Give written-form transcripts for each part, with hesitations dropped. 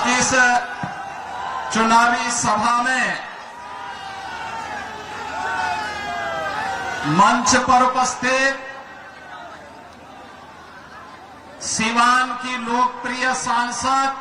की इस चुनावी सभा में मंच पर उपस्थित सीवान की लोकप्रिय सांसद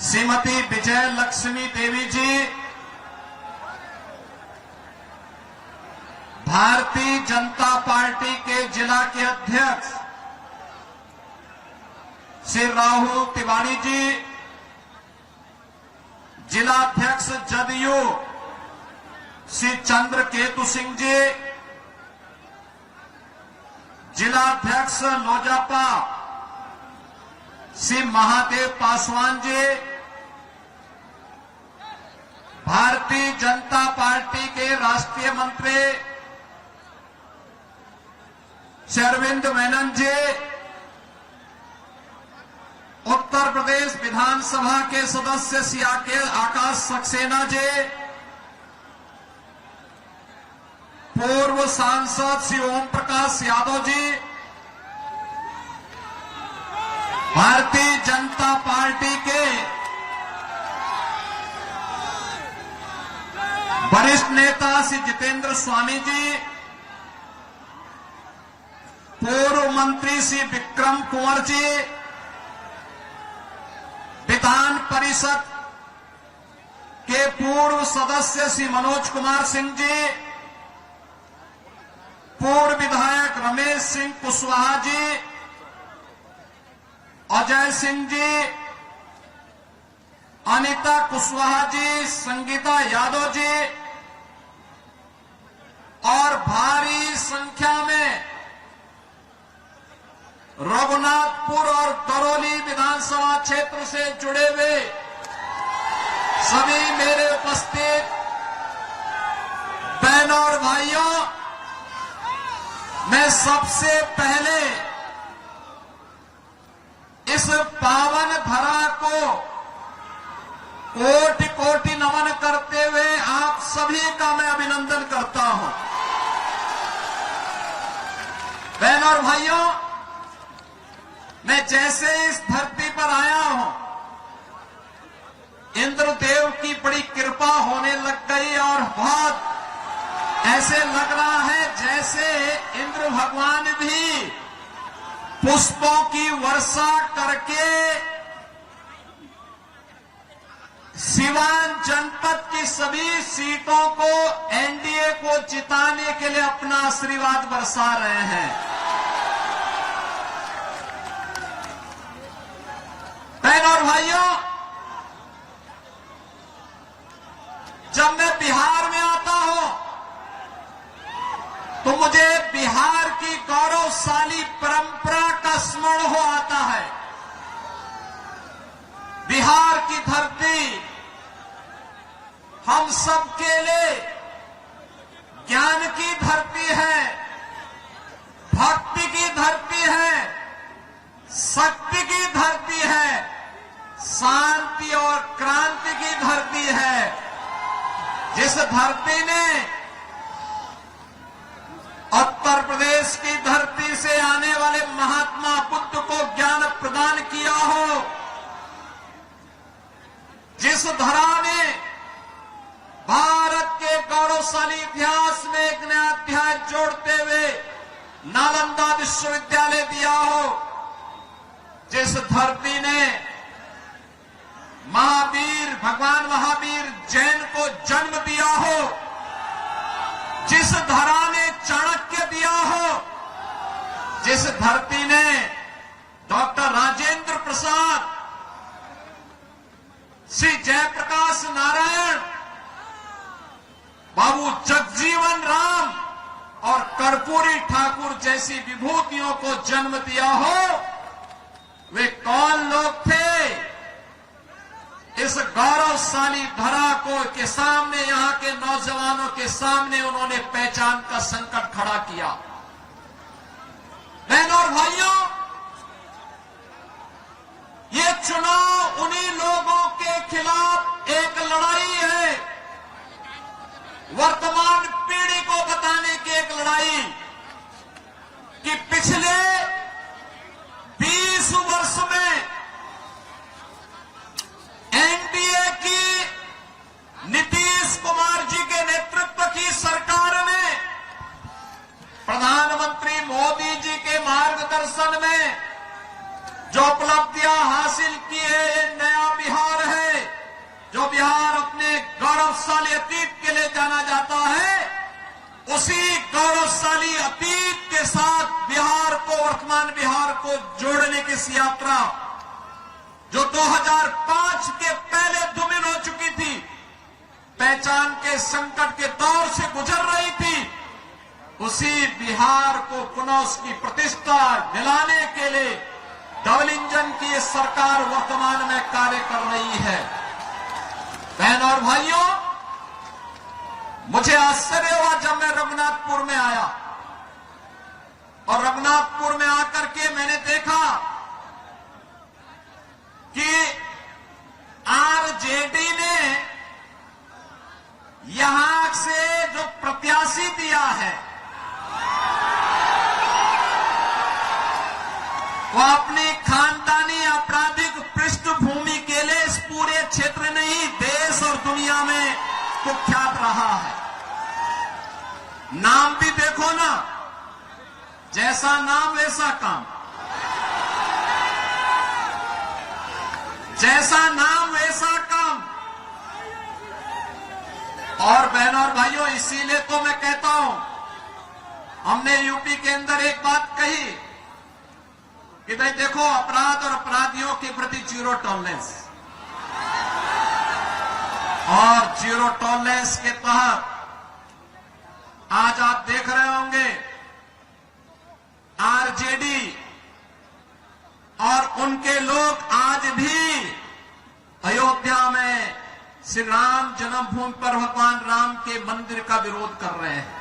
श्रीमती विजय लक्ष्मी देवी जी, भारतीय जनता पार्टी के जिला के अध्यक्ष श्री राहुल तिवारी जी, जिलाध्यक्ष जदयू श्री चंद्रकेतु सिंह जी, जिलाध्यक्ष लोजपा श्री महादेव पासवान जी, भारतीय जनता पार्टी के राष्ट्रीय मंत्री श्री अरविंद मेनन जी, उत्तर प्रदेश विधानसभा के सदस्य श्री आकाश सक्सेना जी, पूर्व सांसद श्री ओम प्रकाश यादव जी, भारतीय जनता पार्टी के वरिष्ठ नेता श्री जितेंद्र स्वामी जी, पूर्व मंत्री श्री विक्रम कुंवर जी, विधान परिषद के पूर्व सदस्य श्री मनोज कुमार सिंह जी, पूर्व विधायक रमेश सिंह कुशवाहा जी, अजय सिंह जी, अनिता कुशवाहा जी, संगीता यादव जी और भारी संख्या में रघुनाथपुर और दरौली विधानसभा क्षेत्र से जुड़े हुए सभी मेरे उपस्थित बहनों और भाइयों, मैं सबसे पहले इस पावन धरा को कोटि कोटि नमन करते हुए आप सभी का मैं अभिनंदन करता हूं। बहनों और भाइयों, मैं जैसे इस धरती पर आया हूं, इंद्रदेव की बड़ी कृपा होने लग गई और बहुत ऐसे लग रहा है जैसे इंद्र भगवान भी पुष्पों की वर्षा करके सीवान जनपद की सभी सीटों को एनडीए को जिताने के लिए अपना आशीर्वाद बरसा रहे हैं। बहनों और भाइयों, जब मैं बिहार में आता हूं तो मुझे बिहार की गौरवशाली परंपरा का स्मरण हो आता है। बिहार की धरती हम सबके लिए ज्ञान की धरती है, भक्ति की धरती है, शक्ति की धरती है, शांति और क्रांति की धरती है। जिस धरती ने उत्तर प्रदेश की धरती से आने वाले महात्मा बुद्ध को ज्ञान प्रदान किया हो, जिस धरा ने भारत के गौरवशाली इतिहास में एक नया अध्याय जोड़ते हुए नालंदा विश्वविद्यालय दिया हो, जिस धरती ने महावीर भगवान महावीर जैन को जन्म दिया हो, जिस धरा ने चाणक्य दिया हो, जिस धरती ने डॉक्टर राजेंद्र प्रसाद, श्री जयप्रकाश नारायण, बाबू जगजीवन राम और कर्पूरी ठाकुर जैसी विभूतियों को जन्म दिया हो, वे कौन लोग थे? इस गौरवशाली धरा को के सामने, यहां के नौजवानों के सामने उन्होंने पहचान का संकट खड़ा किया। बहनों और भाइयों, ये चुनाव उन्हीं लोगों के खिलाफ एक लड़ाई है, वर्तमान पीढ़ी को बताने की एक लड़ाई कि पिछले 20 वर्ष में उसी गौरवशाली अतीत के साथ बिहार को, वर्तमान बिहार को जोड़ने की इस यात्रा जो 2005 के पहले धूमिल हो चुकी थी, पहचान के संकट के दौर से गुजर रही थी, उसी बिहार को पुनः उसकी प्रतिष्ठा दिलाने के लिए डबल इंजन की ये सरकार वर्तमान में कार्य कर रही है। बहन और भाइयों, मुझे आश्चर्य हुआ जब मैं रघुनाथपुर में आया और रघुनाथपुर में आकर के मैंने देखा कि आरजेडी ने यहां से जो प्रत्याशी दिया है वो अपनी खानदानी आपराधिक पृष्ठभूमि के लिए इस पूरे क्षेत्र नहीं, देश और दुनिया में कुख्यात रहा है। नाम भी देखो ना, जैसा नाम वैसा काम, जैसा नाम वैसा काम। और बहनों और भाइयों, इसीलिए तो मैं कहता हूं, हमने यूपी के अंदर एक बात कही कि भाई देखो, अपराध और अपराधियों के प्रति जीरो टॉलरेंस, और जीरो टॉलरेंस के तहत आज आप देख रहे होंगे आरजेडी और उनके लोग आज भी अयोध्या में श्री राम जन्मभूमि पर भगवान राम के मंदिर का विरोध कर रहे हैं।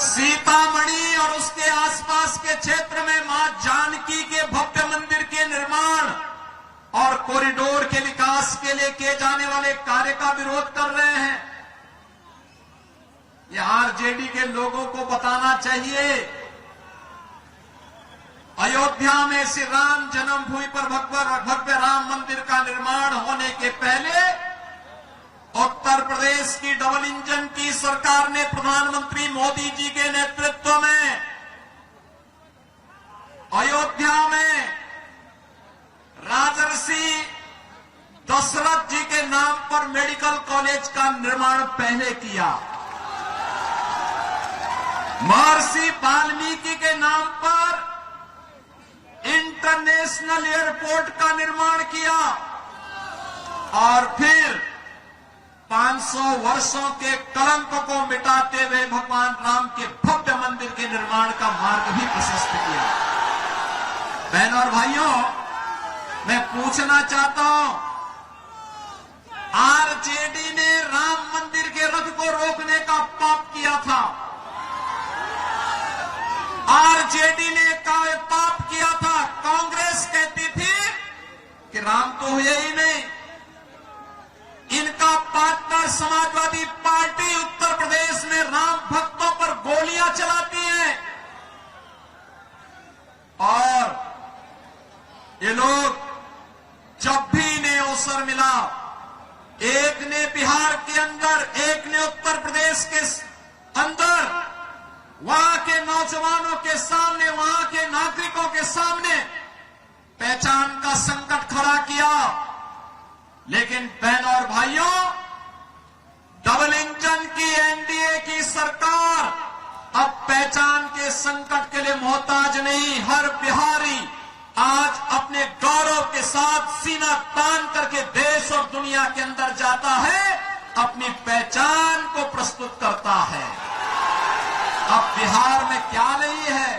सीतामढ़ी और उसके आसपास के क्षेत्र में मां जानकी के भव्य मंदिर के निर्माण और कॉरिडोर के विकास के लिए किए जाने वाले कार्य का विरोध कर रहे हैं। यह आरजेडी के लोगों को बताना चाहिए, अयोध्या में श्री राम जन्मभूमि पर भव्य राम मंदिर का निर्माण होने के पहले उत्तर प्रदेश की डबल इंजन की सरकार ने प्रधानमंत्री मोदी जी के नेतृत्व में अयोध्या में राजर्षि दशरथ जी के नाम पर मेडिकल कॉलेज का निर्माण पहले किया, महर्षि वाल्मीकि के नाम पर इंटरनेशनल एयरपोर्ट का निर्माण किया, और फिर 500 वर्षों के कलंक को मिटाते हुए भगवान राम के भव्य मंदिर के निर्माण का मार्ग भी प्रशस्त किया। बहनों और भाइयों, मैं पूछना चाहता हूं, आरजेडी ने राम मंदिर के रथ को रोकने का पाप किया था, आरजेडी ने पाप किया था। कांग्रेस कहती थी कि राम तो हुए ही नहीं। इनका पार्टनर समाजवादी पार्टी उत्तर प्रदेश में राम भक्तों पर गोलियां चलाती है, और ये लोग जब भी इन्हें अवसर मिला, एक ने बिहार के अंदर, एक ने उत्तर प्रदेश के अंदर, वहां के नौजवानों के सामने, वहां के नागरिकों के सामने पहचान का संकट खड़ा किया। लेकिन बहनों और भाइयों, डबल इंजन की एनडीए की सरकार अब पहचान के संकट के लिए मोहताज नहीं। हर बिहारी आज अपने गौरव के साथ सीना तान करके देश और दुनिया के अंदर जाता है, अपनी पहचान को प्रस्तुत करता है। अब बिहार में क्या नहीं है,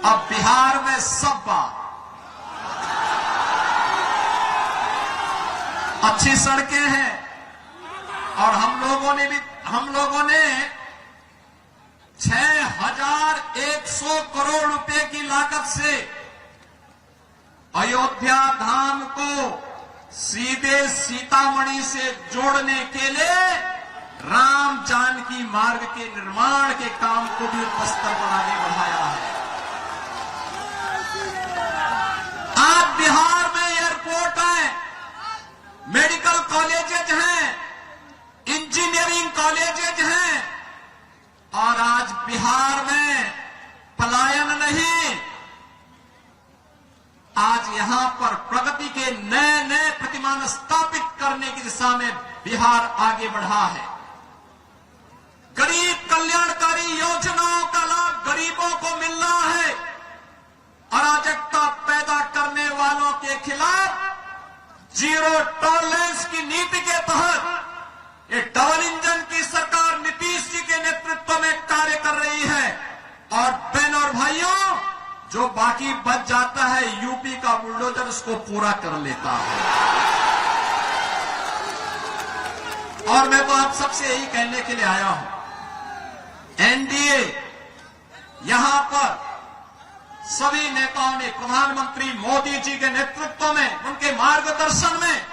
अब बिहार में सब बात, अच्छी सड़कें हैं, और हम लोगों ने 6100 करोड़ रुपए की लागत से अयोध्या धाम को सीधे सीतामढ़ी से जोड़ने के लिए राम जानकी मार्ग के निर्माण के काम को भी स्तर पर आगे बढ़ाया है। आज बिहार में एयरपोर्ट है, मेडिकल कॉलेजेज हैं, इंजीनियरिंग कॉलेजेज हैं, और आज बिहार में पलायन नहीं, आज यहां पर प्रगति के नए नए प्रतिमान स्थापित करने की दिशा में बिहार आगे बढ़ा है। गरीब कल्याणकारी योजनाओं का लाभ गरीबों को मिल रहा है। अराजकता पैदा करने वालों के खिलाफ जीरो टॉलरेंस की नीति के तहत ये डबल इंजन की सरकार नीतीश जी के नेतृत्व में कार्य कर रही है। और बहन और भाइयों, जो बाकी बच जाता है यूपी का बुलडोजर उसको पूरा कर लेता है। और मैं तो आप सबसे यही कहने के लिए आया हूं, एनडीए यहां पर सभी नेताओं ने प्रधानमंत्री मोदी जी के नेतृत्व में, उनके मार्गदर्शन में,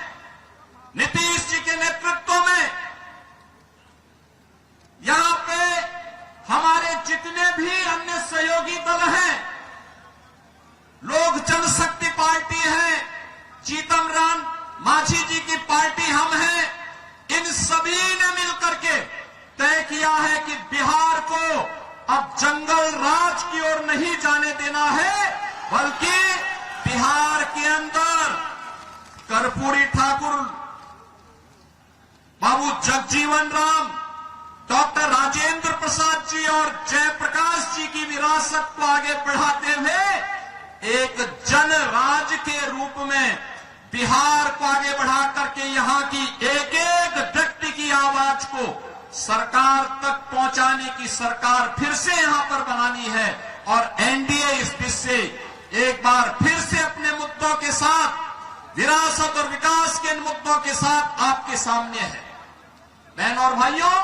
नीतीश जी के नेतृत्व में यहां पे हमारे जितने भी अन्य सहयोगी दल हैं, लोक जनशक्ति पार्टी है, जीतन राम मांझी जी की पार्टी हम हैं, इन सभी ने मिलकर के तय किया है कि बिहार को अब जंगल राज की ओर नहीं जाने देना है, बल्कि बिहार के अंदर कर्पूरी ठाकुर, बाबू जगजीवन राम, डॉक्टर राजेंद्र प्रसाद जी और जयप्रकाश जी की विरासत को आगे बढ़ाते हुए एक जन राज के रूप में बिहार को आगे बढ़ा करके यहां की एक एक व्यक्ति की आवाज को सरकार तक पहुंचाने की सरकार फिर से यहां पर बनानी है। और एनडीए इस दिशा से एक बार फिर से अपने मुद्दों के साथ, विरासत और विकास के इन मुद्दों के साथ आपके सामने है। बहन और भाइयों,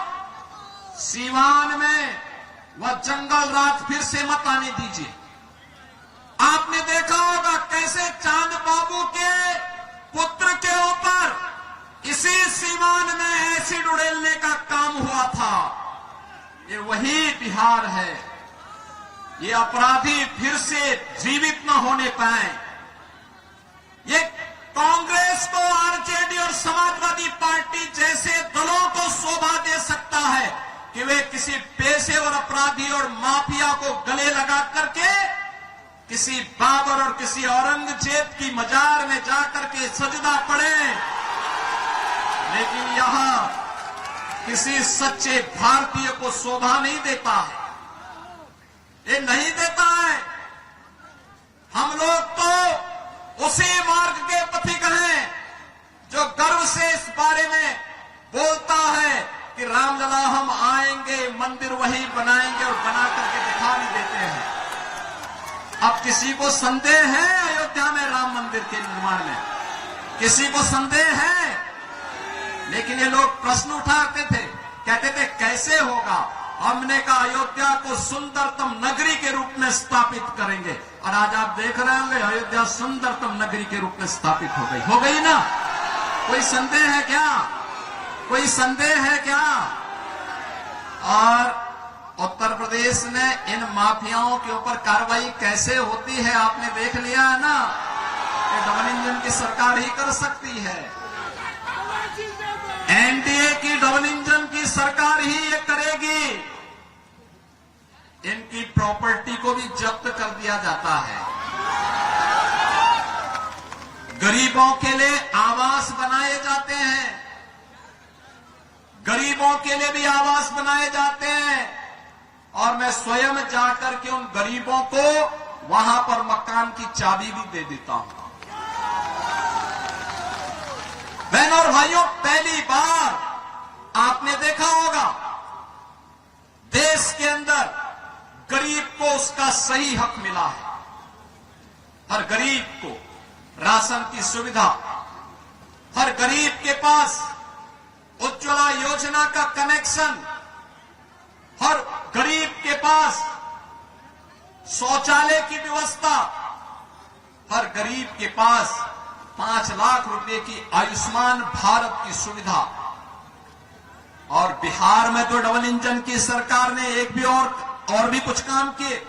सीवान में वह जंगल राज फिर से मत आने दीजिए। आपने देखा होगा कैसे चांद बाबू के पुत्र के ऊपर इसी सीवान में एसिड उड़ेलने का काम हुआ था। ये वही बिहार है। ये अपराधी फिर से जीवित न होने पाए। ये कांग्रेस को, आरजेडी और समाजवादी पार्टी जैसे दलों को शोभा दे सकता है कि वे किसी पेशेवर अपराधी और माफिया को गले लगा करके किसी बाबर और किसी औरंगजेब की मजार में जाकर के सजदा पड़े, लेकिन यहां किसी सच्चे भारतीय को शोभा नहीं देता है। ये नहीं देता है। हम लोग तो उसी मार्ग के पथिक हैं जो गर्व से इस बारे में बोलता है कि रामलला हम आएंगे, मंदिर वही बनाएंगे और बना करके दिखा भी देते हैं। अब किसी को संदेह है अयोध्या में राम मंदिर के निर्माण में? किसी को संदेह है? लेकिन ये लोग प्रश्न उठाते थे, कहते थे कैसे होगा? हमने कहा अयोध्या को सुंदरतम नगरी के रूप में स्थापित करेंगे। और आज आप देख रहे होंगे अयोध्या सुंदरतम नगरी के रूप में स्थापित हो गई ना? कोई संदेह है क्या? कोई संदेह है क्या? और उत्तर प्रदेश ने इन माफियाओं के ऊपर कार्रवाई कैसे होती है आपने देख लिया है ना? ये डबल इंजन की सरकार ही कर सकती है। एनडीए की डबल इंजन की सरकार ही ये करेगी। इनकी प्रॉपर्टी को भी जब्त कर दिया जाता है। गरीबों के लिए आवास बनाए जाते हैं, गरीबों के लिए भी आवास बनाए जाते हैं। और मैं स्वयं जाकर के उन गरीबों को वहां पर मकान की चाबी भी दे देता हूं। बहनों और भाइयों, पहली बार आपने देखा होगा देश के अंदर गरीब को उसका सही हक मिला है। हर गरीब को राशन की सुविधा, हर गरीब के पास उज्ज्वला योजना का कनेक्शन, हर गरीब के पास शौचालय की व्यवस्था, हर गरीब के पास 5 लाख रुपए की आयुष्मान भारत की सुविधा। और बिहार में तो डबल इंजन की सरकार ने एक भी और भी कुछ काम किए।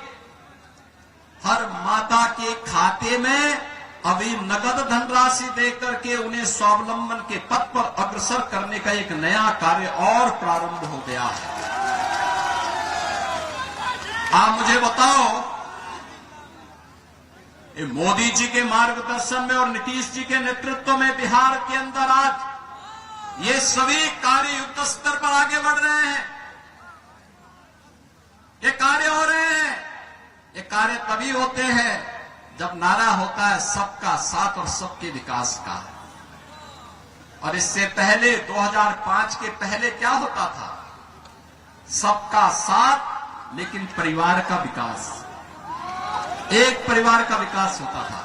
हर माता के खाते में अभी नगद धनराशि देकर के उन्हें स्वावलंबन के पथ पर अग्रसर करने का एक नया कार्य और प्रारंभ हो गया है। आप मुझे बताओ, ये मोदी जी के मार्गदर्शन में और नीतीश जी के नेतृत्व में बिहार के अंदर आज ये सभी कार्य युद्ध स्तर पर आगे बढ़ रहे हैं। ये कार्य हो रहे हैं। ये कार्य तभी होते हैं जब नारा होता है सबका साथ और सबके विकास का। और इससे पहले 2005 के पहले क्या होता था? सबका साथ लेकिन परिवार का विकास, एक परिवार का विकास होता था।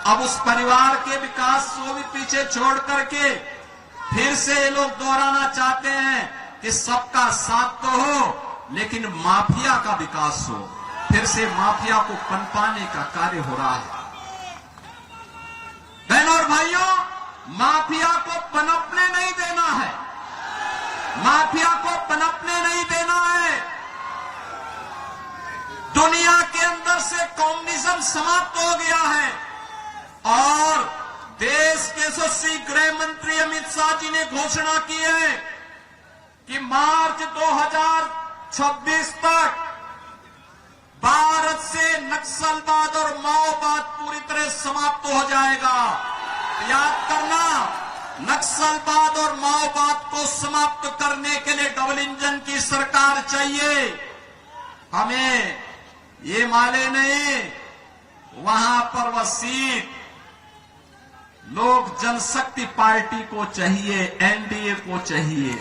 अब उस परिवार के विकास को भी पीछे छोड़ करके फिर से ये लोग दोहराना चाहते हैं कि सबका साथ तो हो लेकिन माफिया का विकास हो। फिर से माफिया को पनपाने का कार्य हो रहा है। बहनों और भाइयों, माफिया को पनपने नहीं देना है। माफिया को पनपने नहीं देना है। दुनिया के अंदर से कम्युनिज्म समाप्त हो गया है और देश के यशस्वी गृह मंत्री अमित शाह जी ने घोषणा की है कि मार्च 2026 तक भारत से नक्सलवाद और माओवाद पूरी तरह समाप्त हो जाएगा। याद करना, नक्सलवाद और माओवाद को समाप्त करने के लिए डबल इंजन की सरकार चाहिए। हमें ये माले नहीं, वहां पर वह सीट लोक जनशक्ति पार्टी को चाहिए, एनडीए को चाहिए।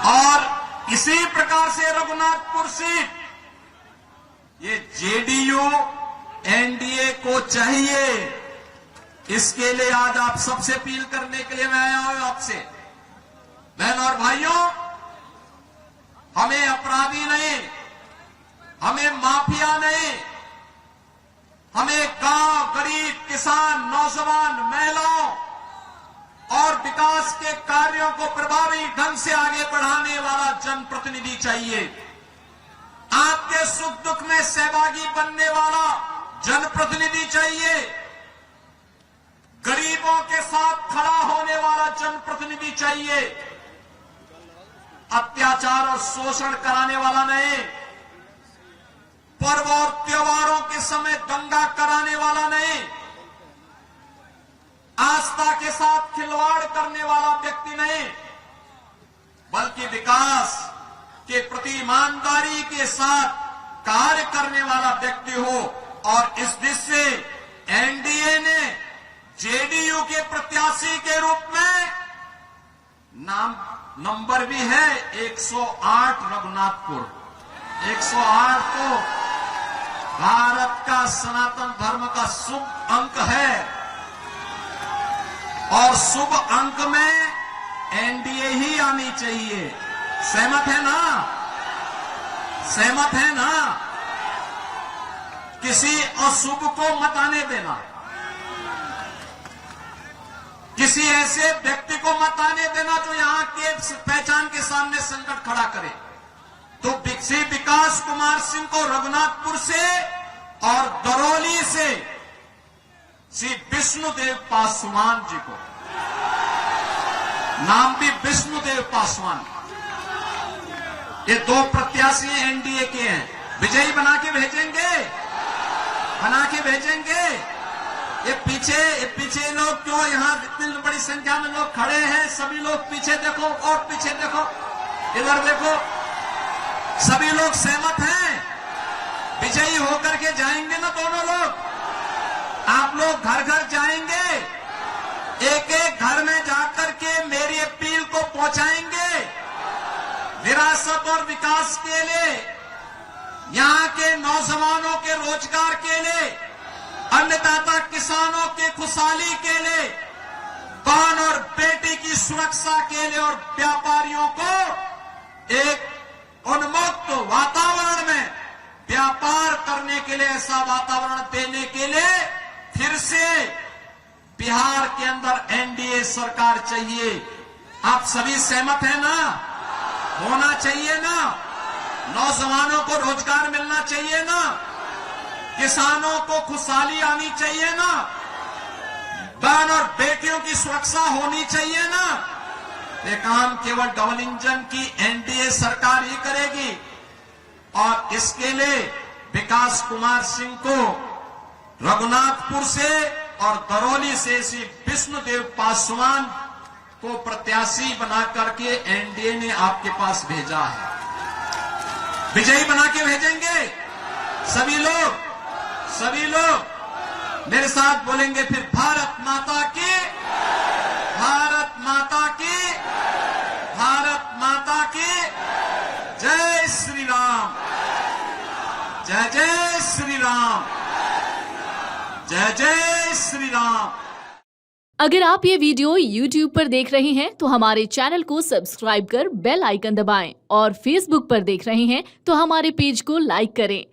और इसी प्रकार से रघुनाथपुर सीट ये जेडीयू एनडीए को चाहिए। इसके लिए आज आप सबसे अपील करने के लिए मैं आया हूं आपसे। बहनों और भाइयों, हमें अपराधी नहीं, हमें माफिया नहीं, हमें गांव, गरीब, किसान, नौजवान, महिलाओं और विकास के कार्यों को प्रभावी ढंग से आगे बढ़ाने वाला जनप्रतिनिधि चाहिए। आपके सुख दुख में सहभागी बनने वाला जनप्रतिनिधि चाहिए। गरीबों के साथ खड़ा होने वाला जनप्रतिनिधि चाहिए। अत्याचार और शोषण कराने वाला नहीं, पर्व और त्योहारों के समय दंगा कराने वाला नहीं, आस्था के साथ खिलवाड़ करने वाला व्यक्ति नहीं, बल्कि विकास के प्रति ईमानदारी के साथ कार्य करने वाला व्यक्ति हो। और इस दृष्टि से एनडीए ने जेडीयू के प्रत्याशी के रूप में नंबर भी है 108 रघुनाथपुर। 108 तो भारत का सनातन धर्म का शुभ अंक है और शुभ अंक में एनडीए ही आनी चाहिए। सहमत है ना? सहमत है ना? किसी अशुभ को मत आने देना, किसी ऐसे व्यक्ति को मत आने देना जो यहां के पहचान के सामने संकट खड़ा करे। तो श्री विकास कुमार सिंह को रघुनाथपुर से और दरौली से श्री विष्णुदेव पासवान जी को, नाम भी विष्णुदेव पासवान, ये दो प्रत्याशी एनडीए के हैं। विजयी बना के भेजेंगे, बना के भेजेंगे। ये पीछे लोग क्यों, यहां इतनी बड़ी संख्या में लोग खड़े हैं, सभी लोग पीछे देखो और पीछे देखो, इधर देखो, सभी लोग सहमत हैं। विजयी होकर के जाएंगे ना दोनों लोग। आप लोग घर घर जाएंगे, एक एक घर में जाकर के मेरी अपील को पहुंचाएंगे। विरासत और विकास के लिए, यहां के नौजवानों के रोजगार के लिए, अन्नदाता किसानों के खुशहाली के लिए, बहन और बेटी की सुरक्षा के लिए और व्यापारियों को एक उन्मुक्त वातावरण में व्यापार करने के लिए, ऐसा वातावरण देने के लिए फिर से बिहार के अंदर एनडीए सरकार चाहिए। आप सभी सहमत हैं ना? होना चाहिए ना? नौजवानों को रोजगार मिलना चाहिए ना? किसानों को खुशहाली आनी चाहिए ना? बहन और बेटियों की सुरक्षा होनी चाहिए ना? ये काम केवल डबल इंजन की एनडीए सरकार ही करेगी। और इसके लिए विकास कुमार सिंह को रघुनाथपुर से और दरौली से श्री विष्णुदेव पासवान को प्रत्याशी बना करके एनडीए ने आपके पास भेजा है। विजयी बना के भेजेंगे। सभी लोग मेरे साथ बोलेंगे फिर, भारत माता की, भारत माता की, भारत माता की जय श्री राम, जय जय श्री राम, जय जय श्री राम। अगर आप ये वीडियो YouTube पर देख रहे हैं तो हमारे चैनल को सब्सक्राइब कर बेल आइकन दबाएं और Facebook पर देख रहे हैं तो हमारे पेज को लाइक करें।